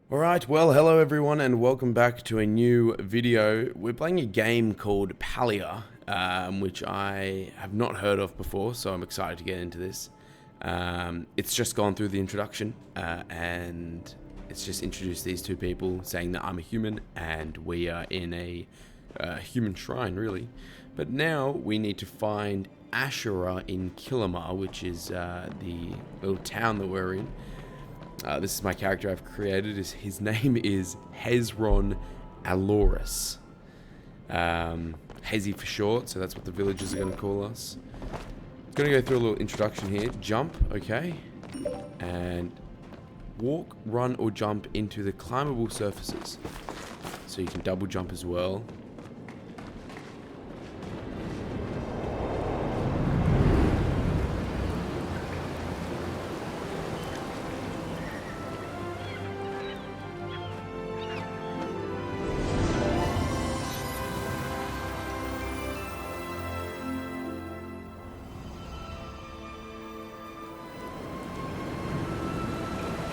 Alright, well, hello everyone and welcome back to a new video. We're playing a game called Palia, which I have not heard of before, so I'm excited to get into this. It's just gone through the introduction, and it's just introduced these two people saying that I'm a human and we are in a human shrine, really. But now we need to find Ashura in Killamar, which is the little town that we're in. This is my character I've created. His name is Hezron Aloris. Hezi for short, so that's what the villagers are going to call us. Going to go through a little introduction here. Jump, okay. And walk, run, or jump into the climbable surfaces. So you can double jump as well.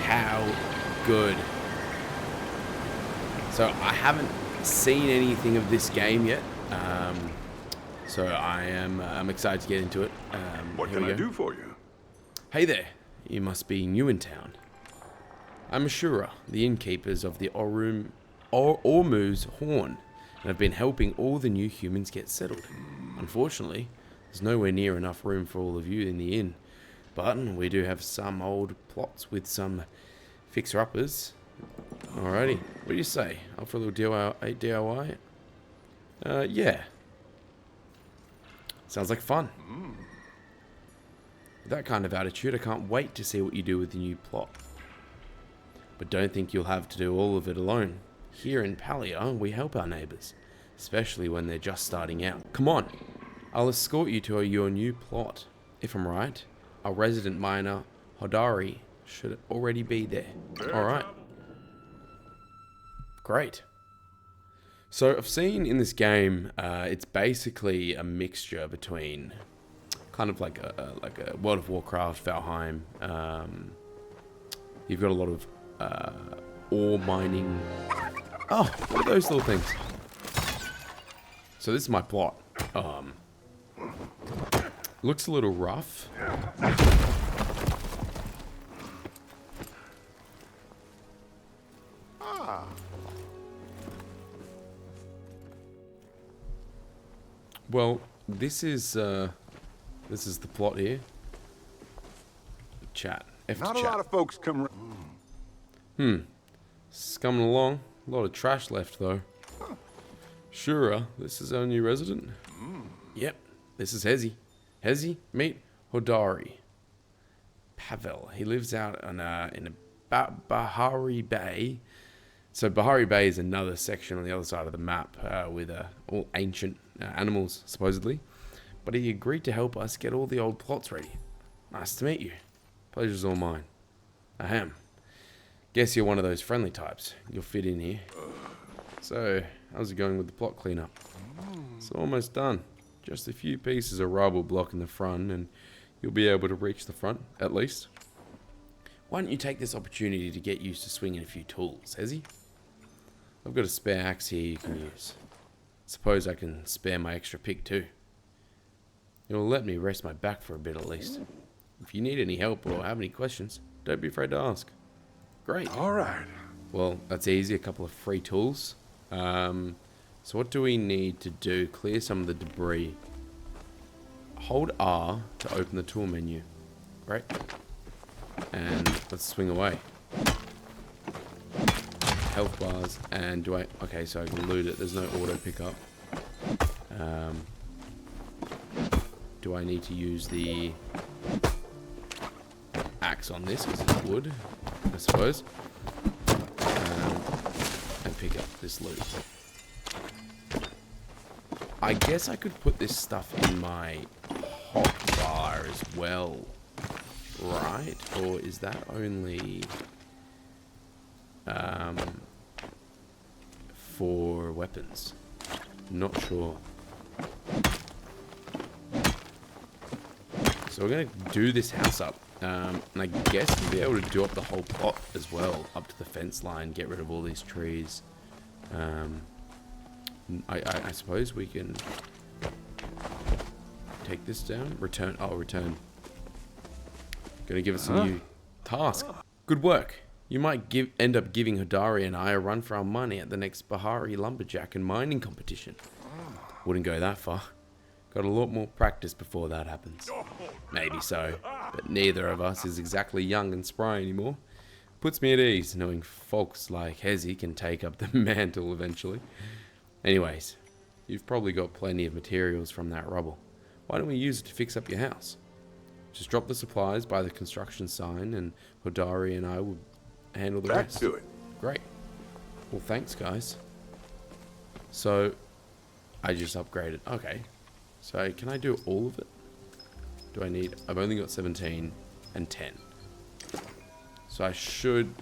How good. So I haven't seen anything of this game yet, so I'm excited to get into it. What can I do for you? Hey there, you must be new in town. I'm Ashura, the innkeepers of the Ormuz Horn, and I've been helping all the new humans get settled. Unfortunately, there's nowhere near enough room for all of you in the inn. But we do have some old plots with some fixer-uppers. Alrighty, what do you say? Up for a little DIY? Yeah. Sounds like fun. With that kind of attitude, I can't wait to see what you do with the new plot. But don't think you'll have to do all of it alone. Here in Palia, we help our neighbours, especially when they're just starting out. Come on, I'll escort you to your new plot. If I'm right, our resident miner, Hodari, should already be there. Alright. Great. So I've seen in this game, it's basically a mixture between kind of like a World of Warcraft, Valheim. You've got a lot of ore mining. Oh, what are those little things? So this is my plot. Looks a little rough. Well, this is the plot here. Chat. Not a lot of folks come. It's coming along. A lot of trash left though. Shura, this is our new resident. Yep, this is Hezi. Hezi, meet Hodari. Pavel. He lives out in Bahari Bay. So Bahari Bay is another section on the other side of the map with all ancient animals, supposedly. But he agreed to help us get all the old plots ready. Nice to meet you. Pleasure's all mine. Ahem. Guess you're one of those friendly types. You'll fit in here. So, how's it going with the plot cleanup? It's almost done. Just a few pieces of rubble blocking the front and you'll be able to reach the front, at least. Why don't you take this opportunity to get used to swinging a few tools, Hezi? I've got a spare axe here you can use. Suppose I can spare my extra pick too. It'll let me rest my back for a bit at least. If you need any help or have any questions, don't be afraid to ask. Great. Alright. Well, that's easy. A couple of free tools. So what do we need to do? Clear some of the debris. Hold R to open the tool menu. Great. And let's swing away. Health bars. And do I... Okay, so I can loot it. There's no auto pickup. Do I need to use the axe on this? Because it's wood, I suppose. And pick up this loot. I guess I could put this stuff in my hot bar as well. Right? Or is that only for weapons? Not sure. So we're going to do this house up. And I guess we'll be able to do up the whole plot as well, up to the fence line, get rid of all these trees. I suppose we can take this down. Return. Oh, return. Gonna give us a new task. Good work. You might end up giving Hodari and I a run for our money at the next Bahari lumberjack and mining competition. Wouldn't go that far. Got a lot more practice before that happens. Maybe so, but neither of us is exactly young and spry anymore. Puts me at ease knowing folks like Hezi can take up the mantle eventually. Anyways, you've probably got plenty of materials from that rubble. Why don't we use it to fix up your house? Just drop the supplies by the construction sign and Hodari and I will handle the rest. Back to it. Great. Well, thanks, guys. So, I just upgraded. Okay. So, can I do all of it? Do I need... I've only got 17 and 10. So, I should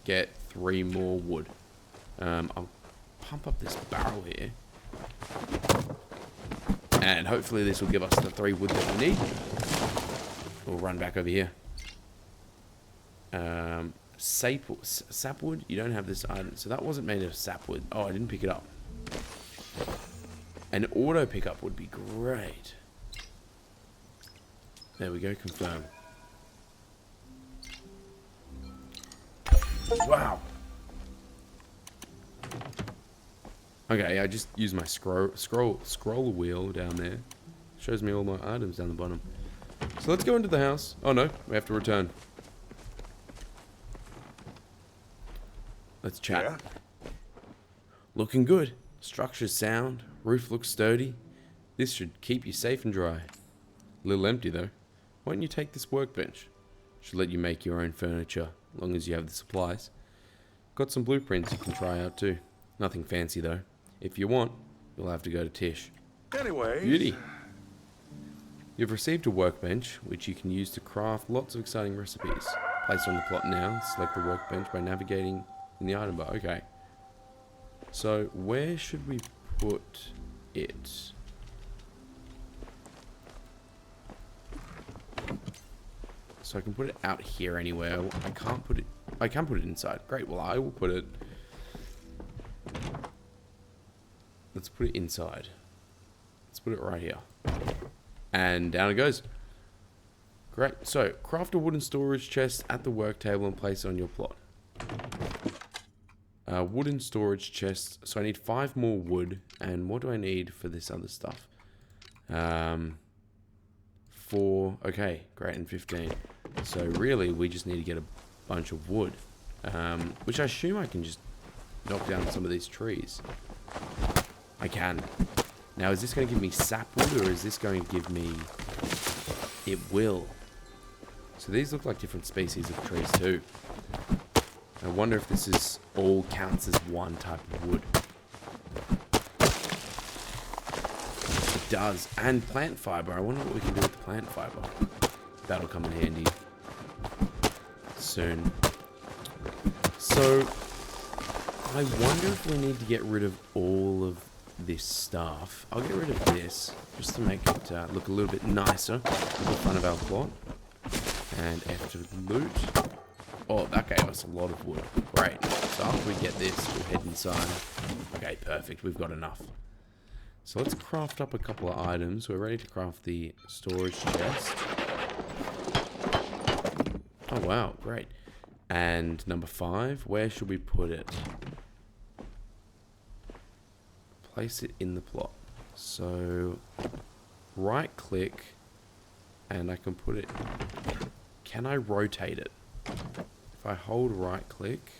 get 3 more wood. I'll pump up this barrel here. And hopefully this will give us the 3 wood that we need. We'll run back over here. Sapwood? You don't have this item. So that wasn't made of sapwood. Oh, I didn't pick it up. An auto pickup would be great. There we go, confirm. Wow. Okay, I just used my scroll wheel down there. Shows me all my items down the bottom. So let's go into the house. Oh no, we have to return. Let's chat. Yeah? Looking good. Structure's sound. Roof looks sturdy. This should keep you safe and dry. A little empty though. Why don't you take this workbench? Should let you make your own furniture, as long as you have the supplies. Got some blueprints you can try out too. Nothing fancy though. If you want, you'll have to go to Tish. Anyway. Beauty. You've received a workbench, which you can use to craft lots of exciting recipes. Place on the plot now. Select the workbench by navigating in the item bar. Okay. So, where should we put it? So I can put it out here anywhere. I can't put it... I can put it inside. Great. Well, I will put it... Let's put it inside. Let's put it right here. And down it goes. Great. So, craft a wooden storage chest at the work table and place it on your plot. Wooden storage chest. So I need 5 more wood. And what do I need for this other stuff? 4. Okay, great. And 15. So really, we just need to get a bunch of wood. Which I assume I can just knock down some of these trees. I can. Now, is this going to give me sapwood, or is this going to give me... It will. So these look like different species of trees too. I wonder if this is all counts as one type of wood. It does. And plant fiber. I wonder what we can do with the plant fiber. That'll come in handy soon. So, I wonder if we need to get rid of all of this stuff. I'll get rid of this just to make it look a little bit nicer in the front of our plot. And after loot. Oh, that gave us a lot of wood. Great. So after we get this, we'll head inside. Okay, perfect. We've got enough. So let's craft up a couple of items. We're ready to craft the storage chest. Oh, wow. Great. And number 5, where should we put it? Place it in the plot. So, right click, and I can put it... Can I rotate it? If I hold right click...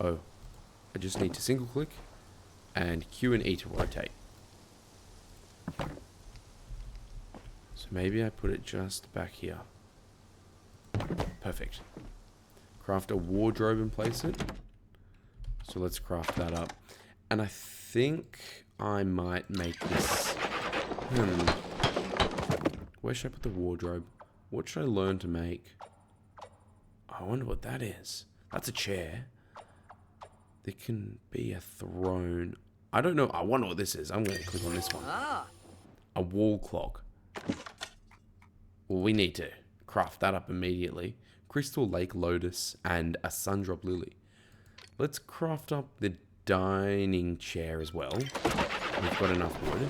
Oh, I just need to single click, and Q and E to rotate. So maybe I put it just back here. Perfect. Craft a wardrobe and place it. So let's craft that up. And I think I might make this... Where should I put the wardrobe? What should I learn to make? I wonder what that is. That's a chair. There can be a throne. I don't know. I wonder what this is. I'm going to click on this one. A wall clock. Well, we need to craft that up immediately. Crystal Lake Lotus and a Sundrop Lily. Let's craft up the dining chair as well. We've got enough wood.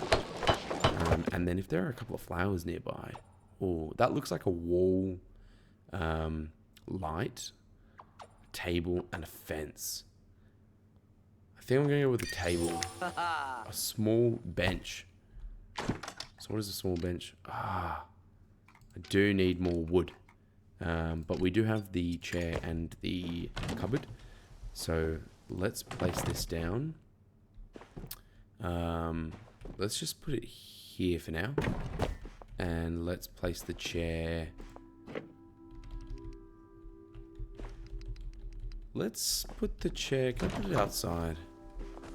And then if there are a couple of flowers nearby. Oh, that looks like a wall light, a table, and a fence. I think I'm going to go with a table. A small bench. So what is a small bench? I do need more wood. But we do have the chair and the cupboard. So let's place this down. Let's just put it here for now. And let's place the chair. Let's put the chair... Can I put it outside?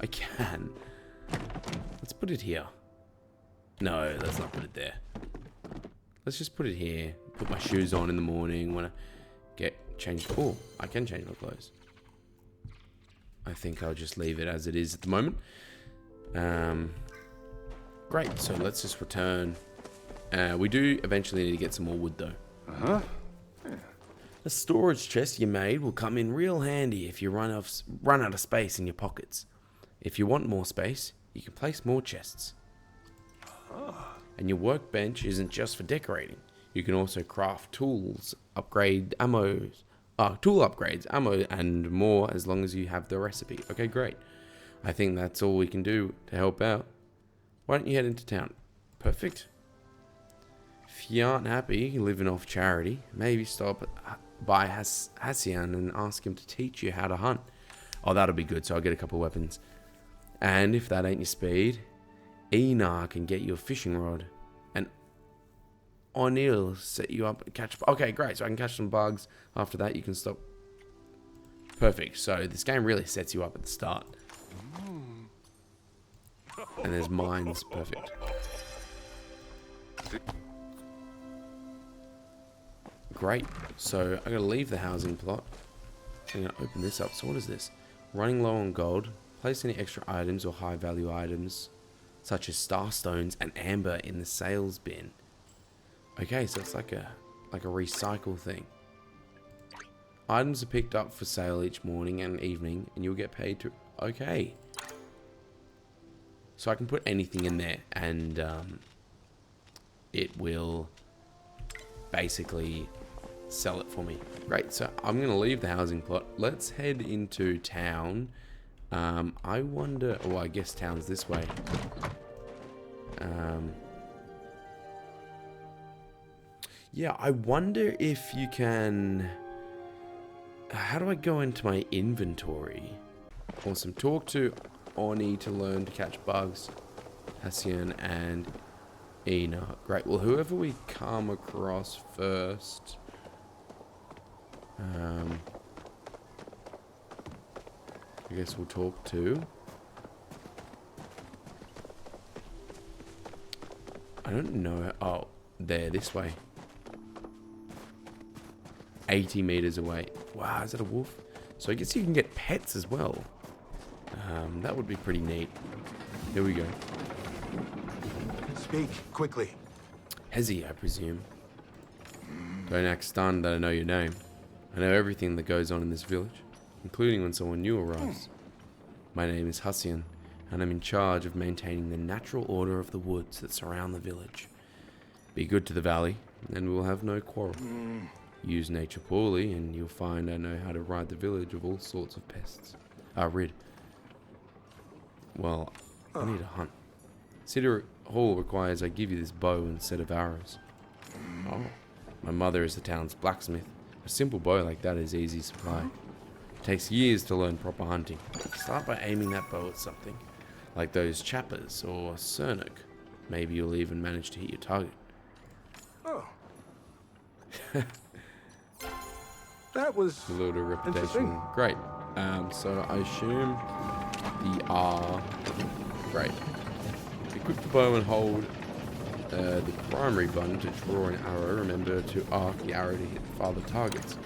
I can. Let's put it here. No, let's not put it there. Let's just put it here. Put my shoes on in the morning when I get changed. Oh, I can change my clothes. I think I'll just leave it as it is at the moment. Great, so let's just return. We do eventually need to get some more wood though. Uh-huh. The storage chest you made will come in real handy if you run out of space in your pockets. If you want more space, you can place more chests. And your workbench isn't just for decorating. You can also craft tools, upgrade tool upgrades, ammo, and more as long as you have the recipe. Okay, great. I think that's all we can do to help out. Why don't you head into town? Perfect. If you aren't happy living off charity, maybe stop by Hassian and ask him to teach you how to hunt. Oh, that'll be good, so I'll get a couple of weapons. And if that ain't your speed, Ena can get you a fishing rod. And O'Neill set you up and catch... Okay, great, so I can catch some bugs. After that, you can stop. Perfect, so this game really sets you up at the start. And there's mines, perfect. Great, so I'm going to leave the housing plot. I'm going to open this up. So what is this? Running low on gold. Place any extra items or high value items, such as starstones and amber, in the sales bin. Okay, so it's like a recycle thing. Items are picked up for sale each morning and evening, and you'll get paid to... Okay. So I can put anything in there, and it will basically sell it for me. Great, so I'm going to leave the housing plot. Let's head into town. I wonder... Oh, I guess town's this way. Yeah, I wonder if you can... How do I go into my inventory? Awesome. Talk to Oni to learn to catch bugs. Hassian and Ena. Great. Well, whoever we come across first... I guess we'll talk to... I don't know. Oh, there, this way. 80 meters away. Wow, is that a wolf? So I guess you can get pets as well. That would be pretty neat. Here we go. Speak quickly. Hezi, I presume. Don't act stunned that I know your name. I know everything that goes on in this village, including when someone new arrives. My name is Hassian, and I'm in charge of maintaining the natural order of the woods that surround the village. Be good to the valley, and we'll have no quarrel. Use nature poorly, and you'll find I know how to rid the village of all sorts of pests. Well, I need a hunt. City Hall requires I give you this bow and set of arrows. Oh, my mother is the town's blacksmith. A simple bow like that is easy supply. It takes years to learn proper hunting. Start by aiming that bow at something, like those chappers or Cernuk. Maybe you'll even manage to hit your target. Oh. That was A little reputation. Great. So I assume the R. Great. Equip the bow and hold the primary button to draw an arrow. Remember to arc the arrow to hit farther targets.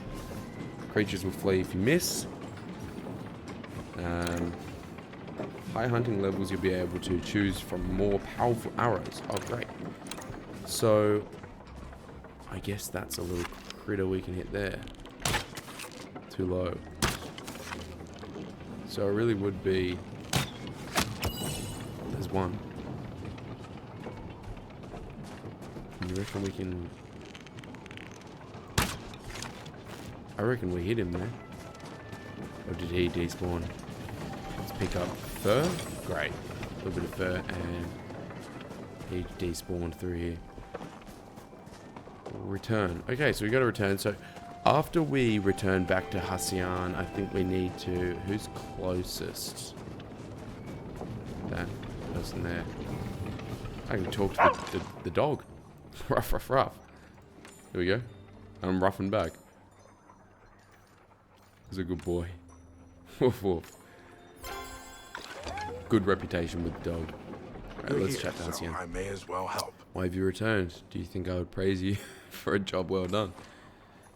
Creatures will flee if you miss. High hunting levels, you'll be able to choose from more powerful arrows. Oh, great. So, I guess that's a little critter we can hit there. Too low. So it really would be... There's one. You reckon we can... I reckon we hit him there. Or did he despawn? Let's pick up fur. Great. A little bit of fur and he despawned through here. Return. Okay, so we got to return. So after we return back to Hacian, I think we need to... Who's closest? That person there. I can talk to the dog. Ruff, ruff, ruff. Here we go. I'm roughing back. He's a good boy. Woof, woof. Good reputation with the dog. Right, let's chat to Hacian. I may as well help. Why have you returned? Do you think I would praise you for a job well done?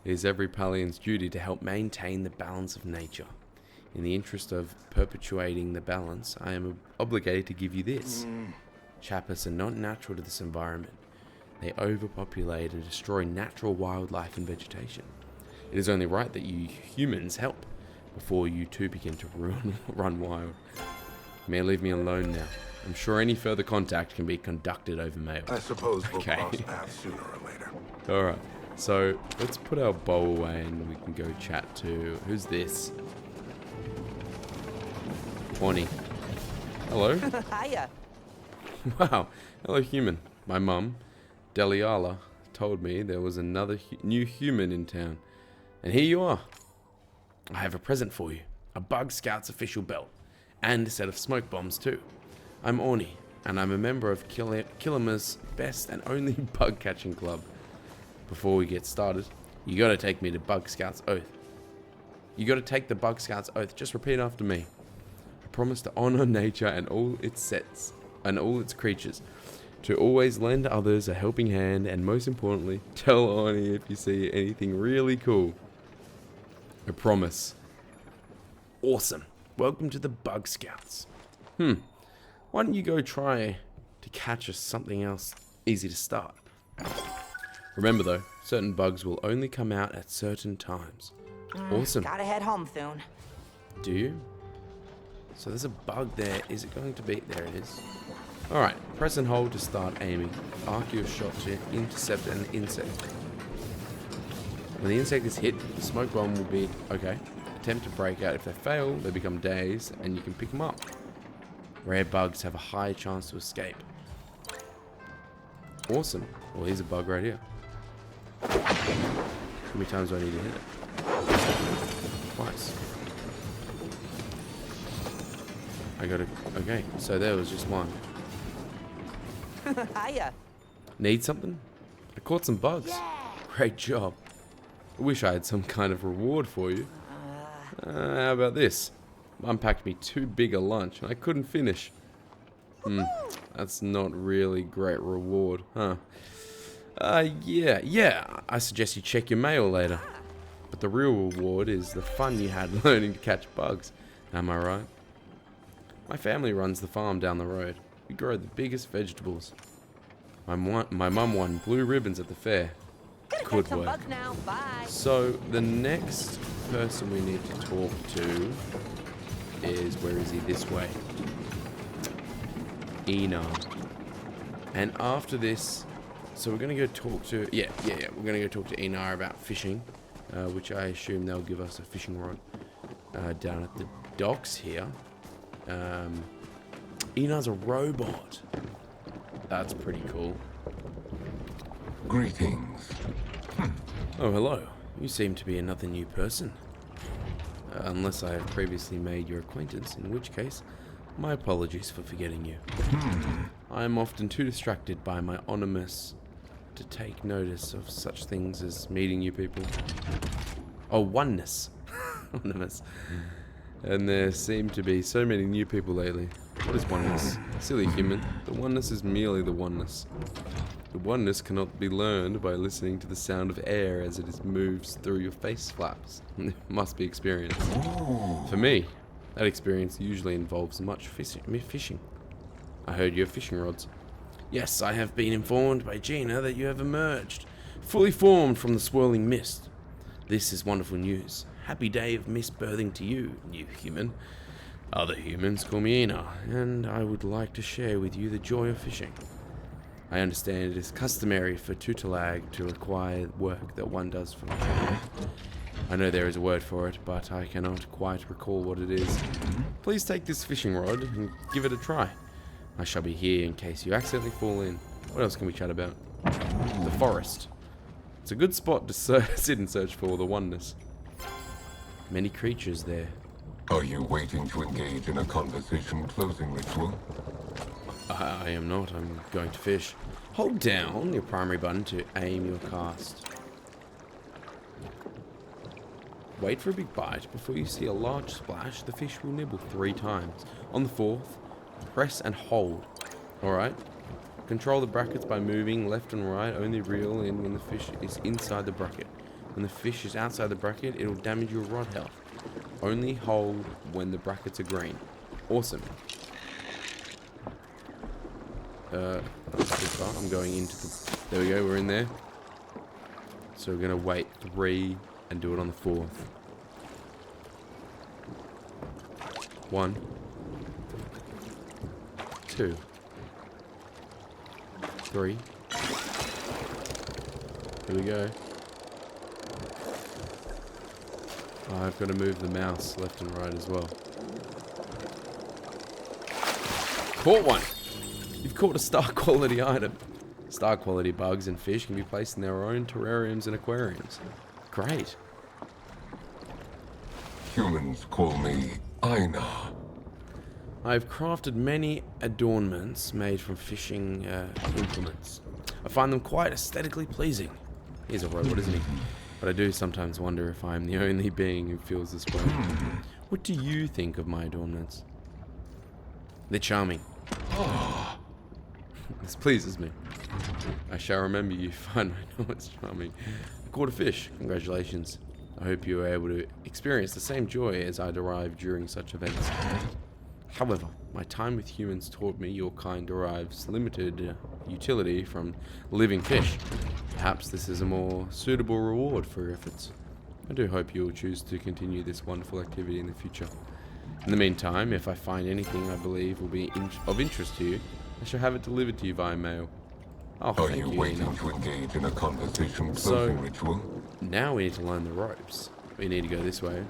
It is every Palian's duty to help maintain the balance of nature. In the interest of perpetuating the balance, I am obligated to give you this. Chappas are not natural to this environment. They overpopulate and destroy natural wildlife and vegetation. It is only right that you humans help before you too begin to run wild. You may leave me alone now. I'm sure any further contact can be conducted over mail. I suppose we'll cross paths sooner or later. Alright, so let's put our bow away and we can go chat to... Who's this? 20. Hello? Hiya. Wow. Hello, human. My mum, Deliala, told me there was another new human in town. And here you are. I have a present for you. A Bug Scouts official belt. And a set of smoke bombs too. I'm Orny, and I'm a member of Killimer's best and only bug catching club. Before we get started, you gotta take me to Bug Scouts Oath. You gotta take the Bug Scouts Oath. Just repeat after me. I promise to honor nature and all its sets and all its creatures, to always lend others a helping hand, and most importantly, tell Orny if you see anything really cool. I promise. Awesome. Welcome to the Bug Scouts. Why don't you go try to catch us something else easy to start? Remember though, certain bugs will only come out at certain times. Awesome. Gotta head home soon. Do you? So there's a bug there. Is it going to be? There it is. Alright, press and hold to start aiming. Arc your shot to intercept an insect. When the insect is hit, the smoke bomb will be... Okay. Attempt to break out. If they fail, they become dazed and you can pick them up. Rare bugs have a high chance to escape. Awesome. Well, here's a bug right here. How many times do I need to hit it? Twice. I gotta... Okay, so there was just one. Hiya. Need something? I caught some bugs. Yeah. Great job. I wish I had some kind of reward for you. How about this? Mum packed me too big a lunch and I couldn't finish. That's not really great reward, huh? Yeah. I suggest you check your mail later. But the real reward is the fun you had learning to catch bugs. Am I right? My family runs the farm down the road. We grow the biggest vegetables. My mum won blue ribbons at the fair. Gonna Good catch some work. bugs now. Bye. So the next person we need to talk to is, where is he? This way. Einar. And after this, so we're gonna go talk to we're gonna go talk to Einar about fishing, which I assume they'll give us a fishing rod down at the docks here. Einar's a robot. That's pretty cool. Greetings. Oh, hello. You seem to be another new person. Unless I have previously made your acquaintance, in which case, my apologies for forgetting you. I am often too distracted by my oneness to take notice of such things as meeting new people. Oh, oneness. Oneness. And there seem to be so many new people lately. What is oneness? Silly human. The oneness is merely the oneness. The oneness cannot be learned by listening to the sound of air as it moves through your face flaps. It must be experienced. For me, that experience usually involves much fishing. I heard you have fishing rods. Yes, I have been informed by Gina that you have emerged fully formed from the swirling mist. This is wonderful news. Happy day of misbirthing to you, new human. Other humans call me Ina, and I would like to share with you the joy of fishing. I understand it is customary for Tutelag to require work that one does for free. I know there is a word for it, but I cannot quite recall what it is. Please take this fishing rod and give it a try. I shall be here in case you accidentally fall in. What else can we chat about? The forest. It's a good spot to sit and search for the oneness. Many creatures there. Are you waiting to engage in a conversation closing ritual? I am not. I'm going to fish. Hold down your primary button to aim your cast. Wait for a big bite. Before you see a large splash, the fish will nibble 3 times. On the 4th, press and hold. Alright? Control the brackets by moving left and right. Only reel in when the fish is inside the bracket. When the fish is outside the bracket, it will damage your rod health. Only hold when the brackets are green. Awesome. That's too far. I'm going into the... There we go, we're in there. So we're going to wait 3 and do it on the 4th. 1, 2, 3. Here we go. Oh, I've got to move the mouse left and right as well. Caught one! You've caught a star quality item. Star quality bugs and fish can be placed in their own terrariums and aquariums. Great. Humans call me Ina. I've crafted many adornments made from fishing implements. I find them quite aesthetically pleasing. He's a robot, isn't he? But I do sometimes wonder if I'm the only being who feels this way. What do you think of my adornments? They're charming. This pleases me. I shall remember you find my adornments charming. I caught a fish. Congratulations. I hope you were able to experience the same joy as I derived during such events. However, my time with humans taught me your kind derives limited utility from living fish. Perhaps this is a more suitable reward for your efforts. I do hope you will choose to continue this wonderful activity in the future. In the meantime, if I find anything I believe will be of interest to you, I shall have it delivered to you via mail. Oh, Are thank you you, waiting Ina. to engage in a conversation closing ritual? Now we need to learn the ropes. We need to go this way.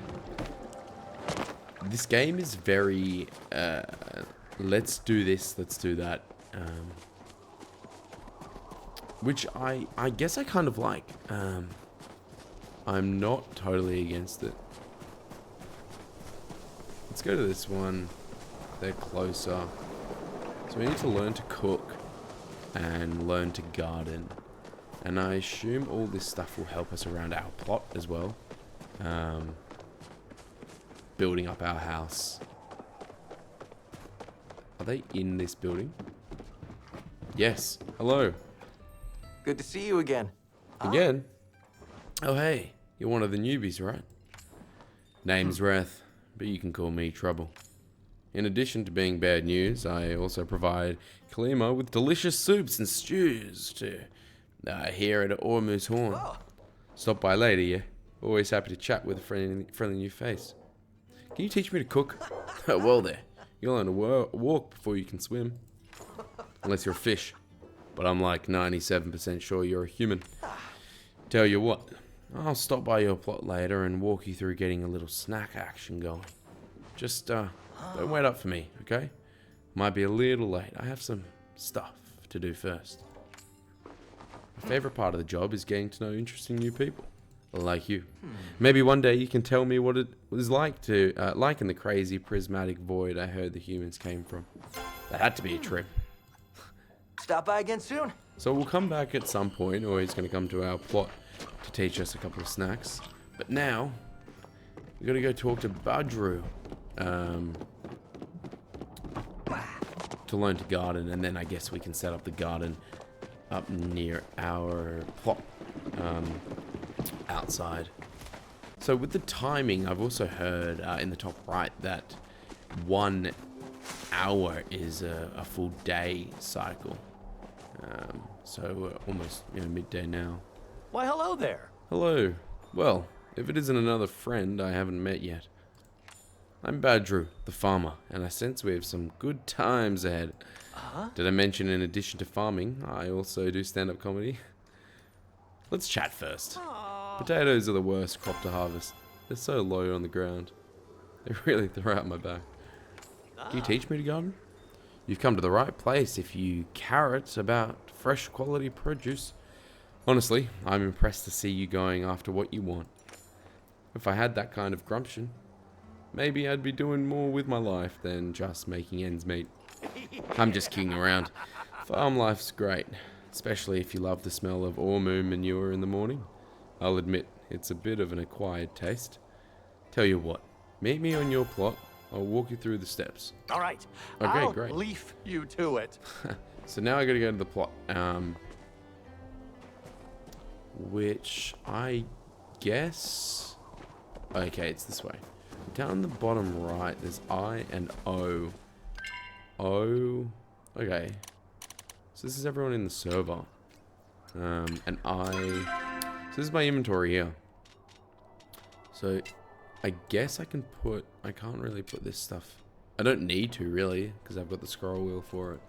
This game is very, let's do this, let's do that. Which I guess I kind of like. I'm not totally against it. Let's go to this one. They're closer. So we need to learn to cook and learn to garden. And I assume all this stuff will help us around our plot as well. Building up our house. Are they in this building? Yes. Hello. Good to see you again. Again? Oh, hey. You're one of the newbies, right? Name's Wrath, but you can call me Trouble. In addition to being bad news, I also provide Kalima with delicious soups and stews to here at Ormu's Horn. Stop by later, yeah? Always happy to chat with a friendly new face. Can you teach me to cook? Well there. You'll learn to walk before you can swim. Unless you're a fish. But I'm like 97% sure you're a human. Tell you what, I'll stop by your plot later and walk you through getting a little snack action going. Just, don't wait up for me, okay? Might be a little late. I have some stuff to do first. My favorite part of the job is getting to know interesting new people. Like you. Maybe one day you can tell me what it was like to, like in the crazy prismatic void I heard the humans came from. That had to be a trip. Stop by again soon. So we'll come back at some point, or he's going to come to our plot to teach us a couple of snacks. But now, we've got to go talk to Badru. To learn to garden, and then I guess we can set up the garden up near our plot. Outside. So with the timing, I've also heard in the top right that 1 hour is a full day cycle. So we're almost midday now. Why, hello there. Hello. Well, if it isn't another friend I haven't met yet. I'm Badru, the farmer, and I sense we have some good times ahead. Did I mention in addition to farming, I also do stand-up comedy? Let's chat first. Potatoes are the worst crop to harvest. They're so low on the ground. They really throw out my back. Can you teach me to garden? You've come to the right place if you carrot about fresh quality produce. Honestly, I'm impressed to see you going after what you want. If I had that kind of gumption, maybe I'd be doing more with my life than just making ends meet. I'm just kidding around. Farm life's great, especially if you love the smell of Ormoo manure in the morning. I'll admit, it's a bit of an acquired taste. Tell you what, meet me on your plot. I'll walk you through the steps. All right. Okay, I'll great. leaf you to it. So now I gotta go to the plot. Which I guess... Okay, it's this way. Down the bottom right, there's I and O. O... Okay. So this is everyone in the server. And I... So this is my inventory here. So I guess I can put... I can't really put this stuff... I don't need to, really, because I've got the scroll wheel for it.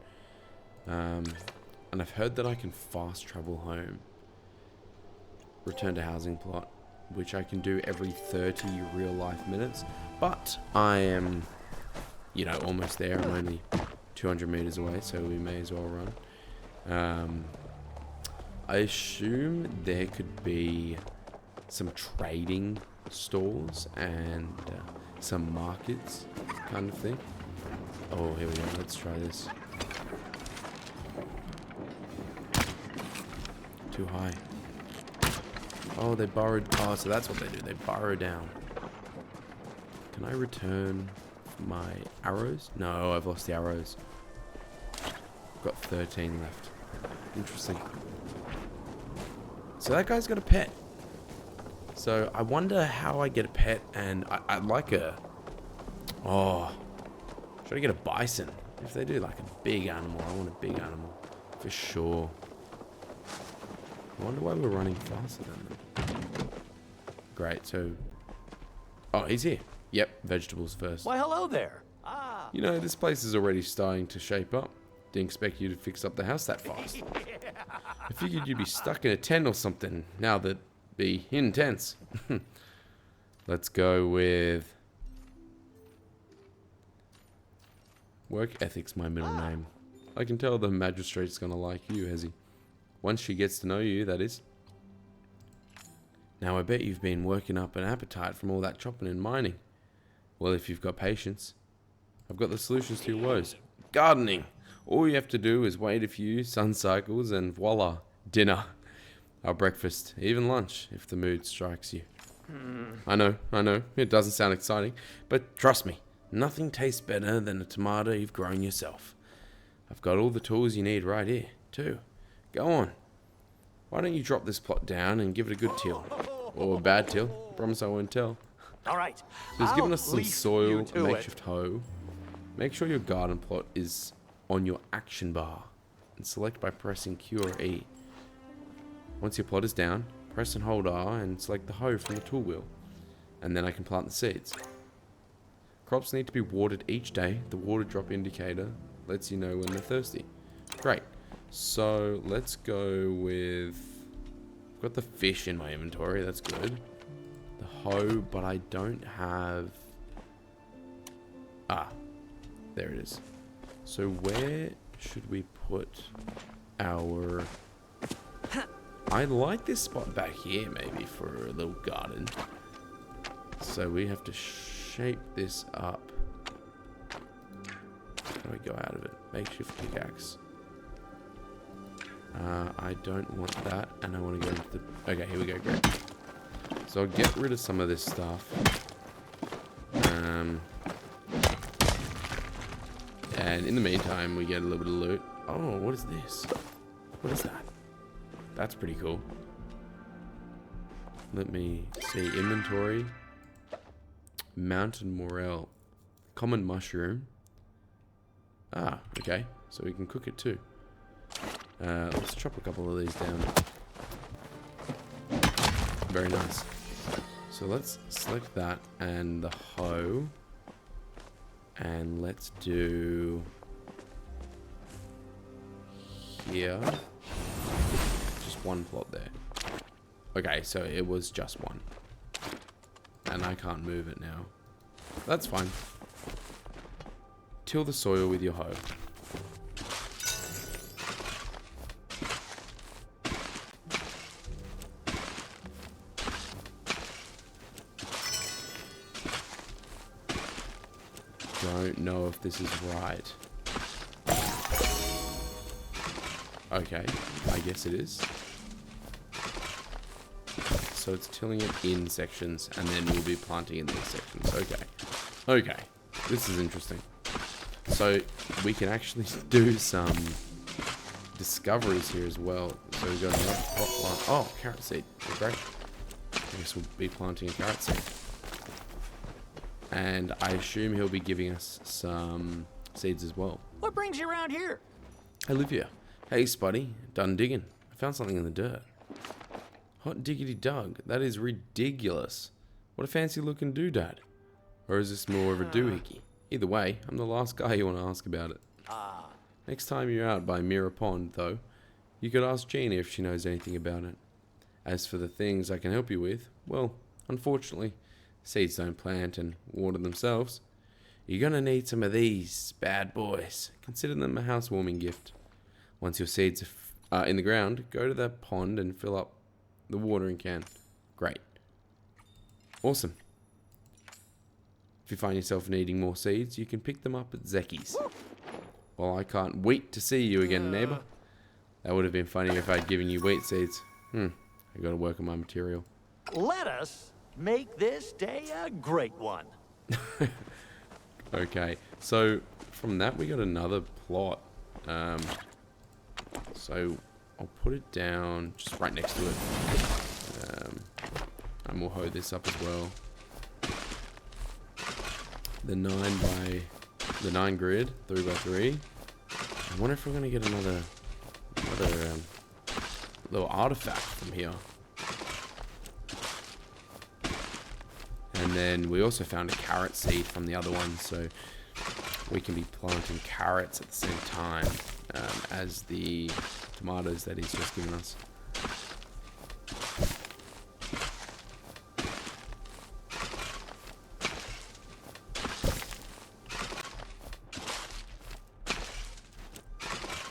And I've heard that I can fast travel home. Return to housing plot, which I can do every 30 real life minutes. But I am, you know, almost there. I'm only 200 meters away, so we may as well run. I assume there could be some trading stores and some markets kind of thing. Oh, here we go. Let's try this. Too high. Oh, they burrowed. Oh, so that's what they do. They burrow down. Can I return my arrows? No, I've lost the arrows. I've got 13 left. Interesting. So that guy's got a pet. So I wonder how I get a pet, and I'd like a... Oh, should I get a bison? If they do like a big animal, I want a big animal. For sure. I wonder why we're running faster than them. Great, so... Oh, he's here. Yep, vegetables first. Why, hello there. You know, this place is already starting to shape up. Didn't expect you to fix up the house that fast. I figured you'd be stuck in a tent or something. Now that'd be intense. Let's go with... Work ethic's my middle name. I can tell the magistrate's gonna like you, Hezzy. Once she gets to know you, that is. Now I bet you've been working up an appetite from all that chopping and mining. Well, if you've got patience, I've got the solutions to your woes. Gardening! All you have to do is wait a few sun cycles and voila, dinner. Our breakfast, even lunch, if the mood strikes you. I know, it doesn't sound exciting, but trust me, nothing tastes better than a tomato you've grown yourself. I've got all the tools you need right here, too. Go on. Why don't you drop this plot down and give it a good till? Or a bad till. Promise I won't tell. All right. So he's given us some leaf soil, you a to makeshift hoe. Make sure your garden plot is on your action bar. And select by pressing Q or E. Once your plot is down, press and hold R and select the hoe from the tool wheel. And then I can plant the seeds. Crops need to be watered each day. The water drop indicator lets you know when they're thirsty. Great. So let's go with... I've got the fish in my inventory, that's good. The hoe, but I don't have... Ah, there it is. So where should we put our... I like this spot back here maybe for a little garden. So we have to shape this up. How do I go out of it? Makeshift pickaxe. I don't want that, and I want to go into the... Okay, here we go, great. So I'll get rid of some of this stuff. And in the meantime, we get a little bit of loot. Oh, what is this? What is that? That's pretty cool. Let me see. Inventory. Mountain morel. Common mushroom. Ah, okay. So we can cook it too. Let's chop a couple of these down. Very nice. So let's select that and the hoe. And let's do here. Just one plot there. Okay, so it was just one. And I can't move it now. That's fine. Till the soil with your hoe. Don't know if this is right. Okay, I guess it is. So it's tilling it in sections, and then we'll be planting in these sections. Okay. Okay. This is interesting. So we can actually do some discoveries here as well. So we've got another plot line. Oh, carrot seed. Great. I guess we'll be planting a carrot seed. And I assume he'll be giving us some seeds as well. What brings you around here? Olivia. Hey, Spuddy. Done digging. I found something in the dirt. Hot diggity dug. That is ridiculous. What a fancy looking doodad. Or is this more of a doohickey? Either way, I'm the last guy you want to ask about it. Next time you're out by Mirror Pond, though, you could ask Gina if she knows anything about it. As for the things I can help you with, well, unfortunately, seeds don't plant and water themselves. You're gonna need some of these bad boys. Consider them a housewarming gift. Once your seeds are in the ground, go to that pond and fill up the watering can. Great. Awesome. If you find yourself needing more seeds, you can pick them up at Zeki's. Well, I can't wait to see you again, neighbor. That would have been funny if I'd given you wheat seeds. I gotta work on my material. Let us make this day a great one. Okay, so from that we got another plot. So I'll put it down just right next to it. And we'll hoe this up as well. The 9 grid, 3x3. I wonder if we're gonna get another little artifact from here. And then we also found a carrot seed from the other one, so we can be planting carrots at the same time as the tomatoes that he's just given us.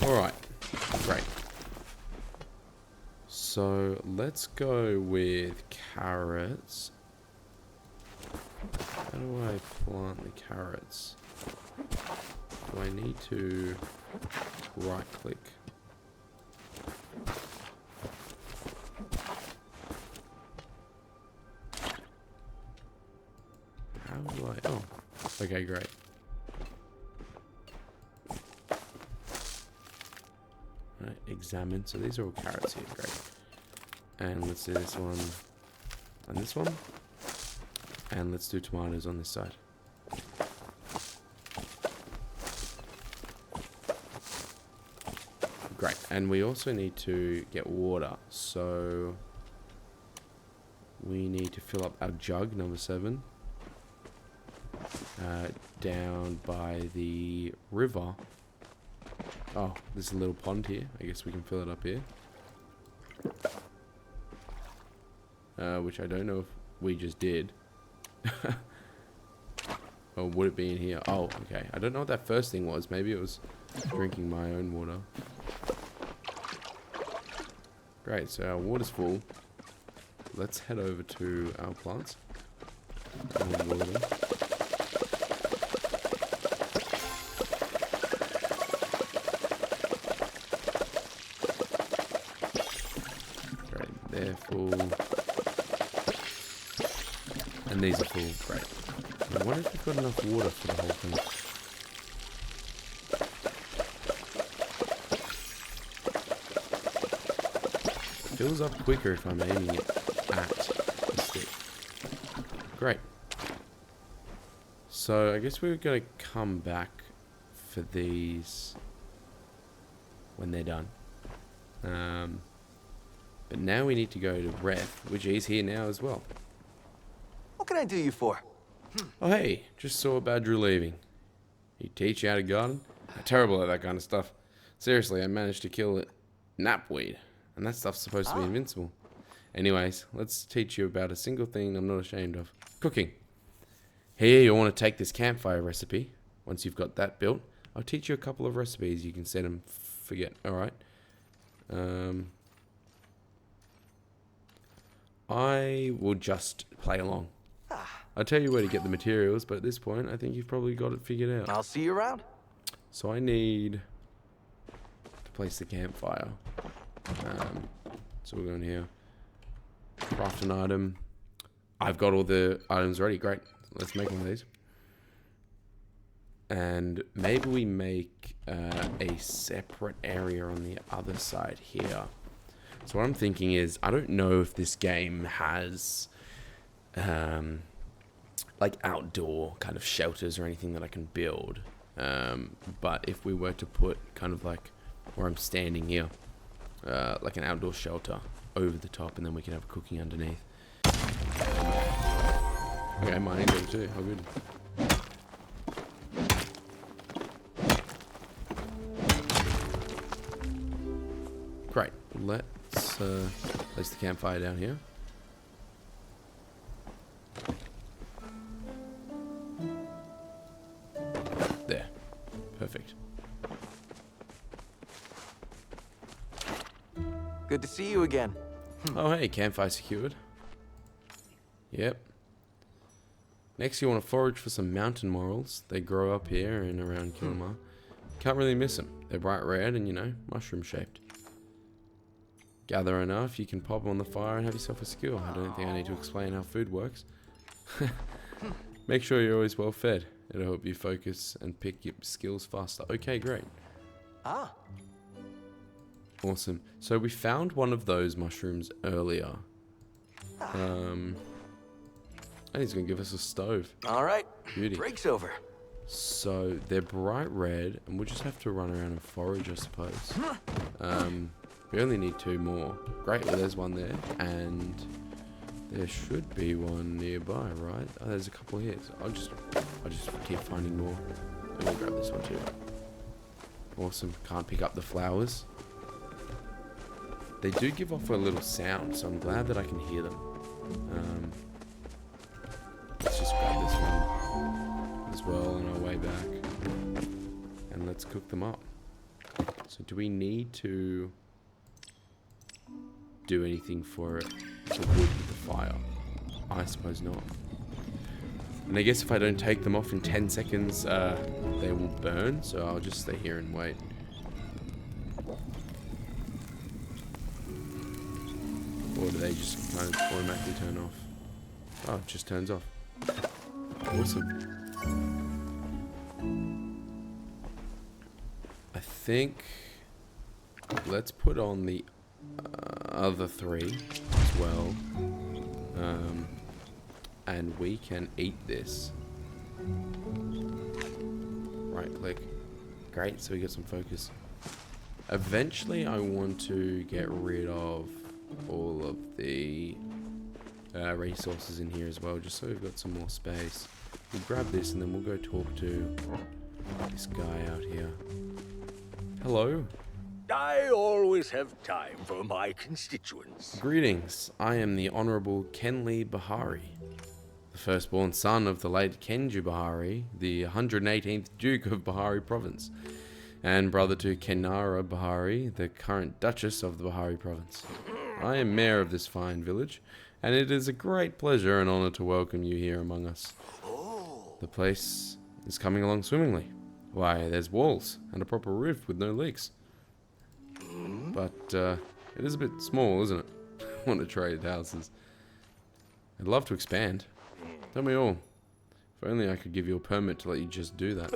Alright, great. So let's go with carrots. How do I plant the carrots? Do I need to right click? How do I? Oh, okay, great. Right, examine. So these are all carrots here, great. And let's do this one and this one. And let's do tomatoes on this side. Great. And we also need to get water. So we need to fill up our jug, number 7. Down by the river. Oh, there's a little pond here. I guess we can fill it up here. Which I don't know if we just did. Or would it be in here? Oh, okay. I don't know what that first thing was. Maybe it was drinking my own water. Great, so our water's full. Let's head over to our plants. And water them. Great, they're full. And these are full, great. I wonder if we've got enough water for the whole thing. It fills up quicker if I'm aiming it at the stick. Great. So I guess we're going to come back for these when they're done. But now we need to go to Ref, which is here now as well. What can I do you for? Oh hey, just saw a badger leaving. He teach you how to garden? I'm terrible at that kind of stuff. Seriously, I managed to kill it. Knapweed. And that stuff's supposed to be invincible. Anyways, let's teach you about a single thing I'm not ashamed of. Cooking. Here, you'll want to take this campfire recipe. Once you've got that built, I'll teach you a couple of recipes you can set and forget. Alright. I will just play along. I'll tell you where to get the materials, but at this point, I think you've probably got it figured out. I'll see you around. So I need to place the campfire. So we're going here. Craft an item. I've got all the items ready. Great. Let's make one of these. And maybe we make a separate area on the other side here. So what I'm thinking is, I don't know if this game has like outdoor kind of shelters or anything that I can build. But if we were to put kind of like where I'm standing here, like an outdoor shelter over the top, and then we can have cooking underneath. Okay, mining level 2. How good. Great. Let's place the campfire down here. There. Perfect. Good to see you again. Oh, hey, campfire secured. Yep. Next, you want to forage for some mountain morels. They grow up here and around Kilmar. Can't really miss them. They're bright red and, you know, mushroom shaped. Gather enough, you can pop them on the fire and have yourself a skill. I don't think I need to explain how food works. Make sure you're always well fed. It'll help you focus and pick your skills faster. Okay, great. Ah. Awesome. So we found one of those mushrooms earlier. And he's going to give us a stove. All right. Beauty. Break's over. So they're bright red, and we'll just have to run around and forage, I suppose. We only need 2 more. Great, well there's one there, and there should be one nearby, right? Oh, there's a couple here. So I'll just keep finding more. And we'll grab this one too. Awesome. Can't pick up the flowers. They do give off a little sound, so I'm glad that I can hear them. Let's just grab this one as well on our way back. And let's cook them up. So do we need to do anything for the wood with the fire? I suppose not. And I guess if I don't take them off in 10 seconds, they will burn, so I'll just stay here and wait. Or do they just kind of automatically turn off? Oh, it just turns off. Awesome. I think let's put on the other 3 as well. And we can eat this. Right click. Great, so we get some focus. Eventually I want to get rid of all of the resources in here as well, just so we've got some more space. We'll grab this and then we'll go talk to this guy out here. Hello. I always have time for my constituents. Greetings. I am the Honourable Kenli Bahari, the firstborn son of the late Kenju Bahari, the 118th Duke of Bahari Province, and brother to Kenara Bahari, the current Duchess of the Bahari Province. I am mayor of this fine village, and it is a great pleasure and honour to welcome you here among us. The place is coming along swimmingly. Why, there's walls and a proper roof with no leaks. But it is a bit small, isn't it? Want to trade houses. I'd love to expand. Tell me all. If only I could give you a permit to let you just do that.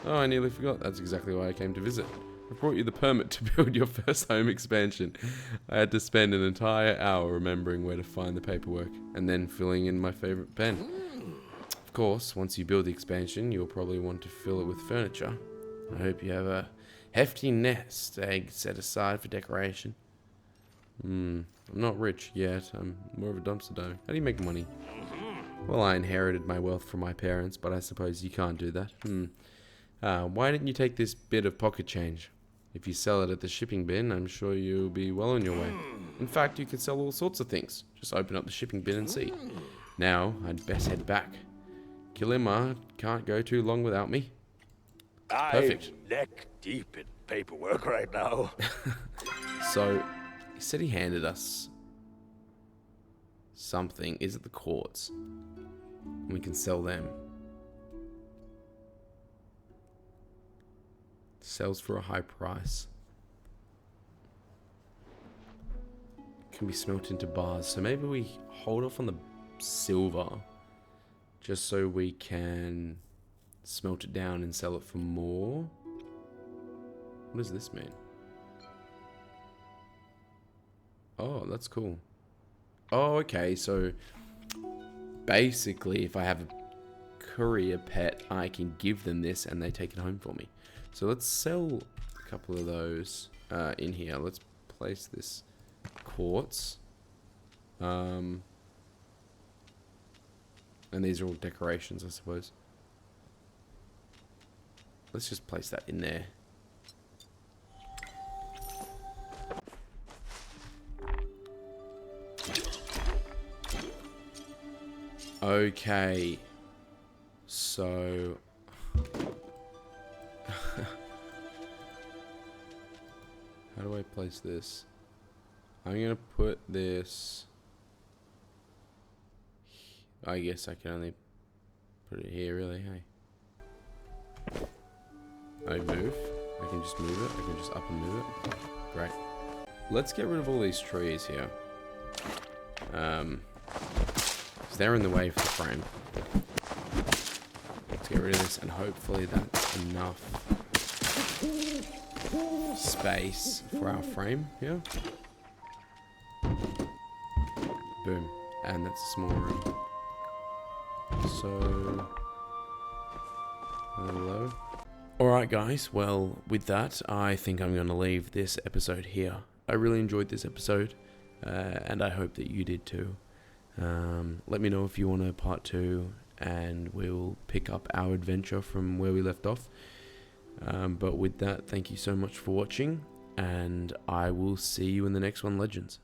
Oh, I nearly forgot. That's exactly why I came to visit. I brought you the permit to build your first home expansion. I had to spend an entire hour remembering where to find the paperwork, and then filling in my favourite pen. Of course, once you build the expansion, you'll probably want to fill it with furniture. I hope you have a hefty nest egg set aside for decoration. I'm not rich yet. I'm more of a dumpster diver. How do you make money? Well, I inherited my wealth from my parents, but I suppose you can't do that. Why didn't you take this bit of pocket change? If you sell it at the shipping bin, I'm sure you'll be well on your way. In fact, you can sell all sorts of things. Just open up the shipping bin and see. Now, I'd best head back. Kilima can't go too long without me. Perfect. I'm neck deep in paperwork right now. So, he said he handed us something. Is it the quartz? We can sell them. Sells for a high price. Can be smelt into bars. So maybe we hold off on the silver just so we can smelt it down and sell it for more. What does this mean? Oh, that's cool. Oh, okay. So basically, if I have a courier pet, I can give them this and they take it home for me. So let's sell a couple of those in here. Let's place this quartz. And these are all decorations, I suppose. Let's just place that in there. Okay. So... how do I place this? I'm gonna put this... I guess I can only put it here, really, hey? I move. I can just move it. I can just up and move it. Great. Let's get rid of all these trees here. 'Cause they're in the way for the frame. Let's get rid of this, and hopefully that's enough space for our frame here. Boom. And that's a small room. So... hello. Alright guys, well with that I think I'm going to leave this episode here. I really enjoyed this episode and I hope that you did too. Let me know if you want a part 2 and we'll pick up our adventure from where we left off. But with that, thank you so much for watching and I will see you in the next one, Legends.